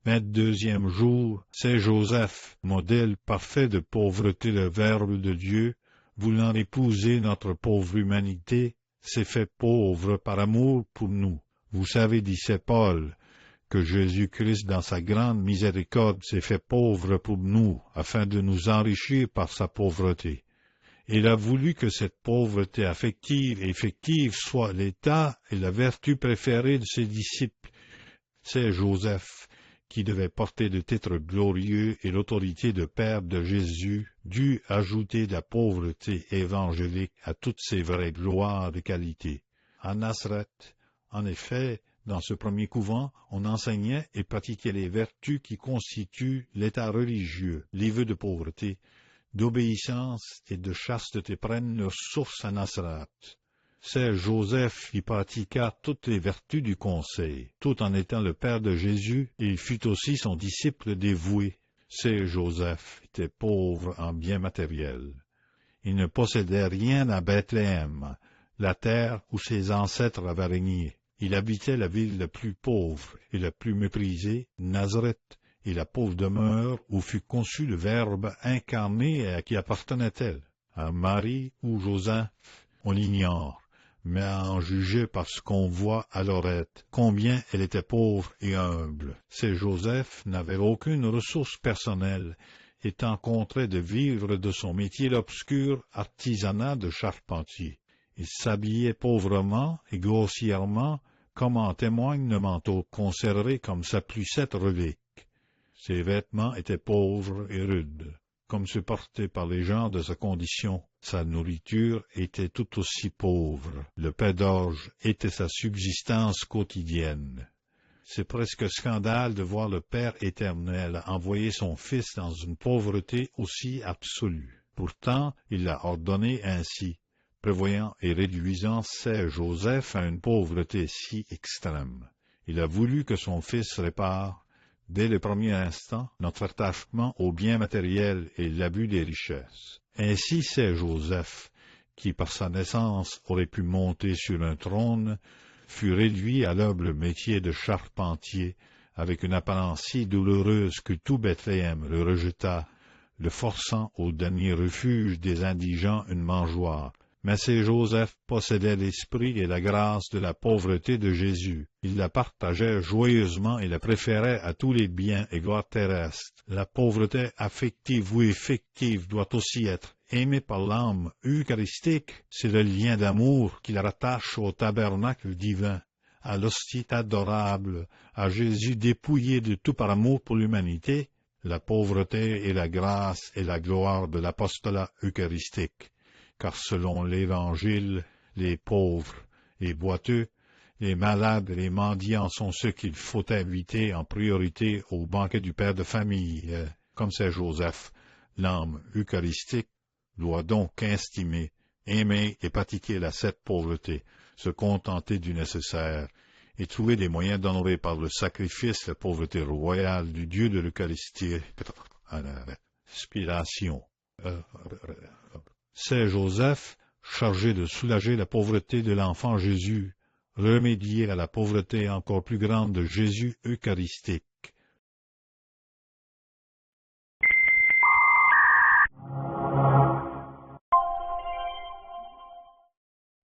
22e jour, c'est Joseph, modèle parfait de pauvreté, le Verbe de Dieu, voulant épouser notre pauvre humanité, s'est fait pauvre par amour pour nous. Vous savez, disait Paul, que Jésus-Christ, dans sa grande miséricorde, s'est fait pauvre pour nous, afin de nous enrichir par sa pauvreté. Il a voulu que cette pauvreté affective et effective soit l'état et la vertu préférée de ses disciples. C'est Joseph, qui devait porter le titre glorieux et l'autorité de père de Jésus, dut ajouter la pauvreté évangélique à toutes ses vraies gloires et qualités. À Nazareth, en effet, dans ce premier couvent, on enseignait et pratiquait les vertus qui constituent l'état religieux, les vœux de pauvreté, d'obéissance et de chasteté prennent leur source à Nazareth. C'est Joseph qui pratiqua toutes les vertus du conseil. Tout en étant le père de Jésus, il fut aussi son disciple dévoué. C'est Joseph était pauvre en biens matériels. Il ne possédait rien à Bethléem, la terre où ses ancêtres avaient régné. Il habitait la ville la plus pauvre et la plus méprisée, Nazareth, et la pauvre demeure où fut conçu le Verbe incarné et à qui appartenait-elle? À Marie ou Joseph? On l'ignore. Mais à en juger par ce qu'on voit à Lorette, combien elle était pauvre et humble. C'est Joseph n'avait aucune ressource personnelle, étant contraint de vivre de son métier l'obscur artisanat de charpentier. Il s'habillait pauvrement et grossièrement, comme en témoigne le manteau conservé comme sa plus cette relique. Ses vêtements étaient pauvres et rudes, comme se portait par les gens de sa condition. Sa nourriture était tout aussi pauvre. Le pain d'orge était sa subsistance quotidienne. C'est presque scandale de voir le Père éternel envoyer son Fils dans une pauvreté aussi absolue. Pourtant, il l'a ordonné ainsi, prévoyant et réduisant c'est Joseph à une pauvreté si extrême. Il a voulu que son Fils répare, dès le premier instant, notre attachement aux biens matériels et l'abus des richesses. Ainsi c'est Joseph, qui par sa naissance aurait pu monter sur un trône, fut réduit à l'humble métier de charpentier, avec une apparence si douloureuse que tout Bethléem le rejeta, le forçant au dernier refuge des indigents une mangeoire. Mais c'est Joseph possédait l'esprit et la grâce de la pauvreté de Jésus. Il la partageait joyeusement et la préférait à tous les biens et gloires terrestres. La pauvreté affective ou effective doit aussi être aimée par l'âme eucharistique. C'est le lien d'amour qui la rattache au tabernacle divin, à l'hostie adorable, à Jésus dépouillé de tout par amour pour l'humanité. La pauvreté et la grâce et la gloire de l'apostolat eucharistique. Car selon l'Évangile, les pauvres, les boiteux, les malades et les mendiants sont ceux qu'il faut inviter en priorité au banquet du père de famille. Comme c'est Joseph, l'âme eucharistique doit donc estimer, aimer et pratiquer cette pauvreté, se contenter du nécessaire, et trouver des moyens d'honorer par le sacrifice la pauvreté royale du Dieu de l'Eucharistie. Inspiration. C'est Joseph, chargé de soulager la pauvreté de l'enfant Jésus, remédier à la pauvreté encore plus grande de Jésus eucharistique.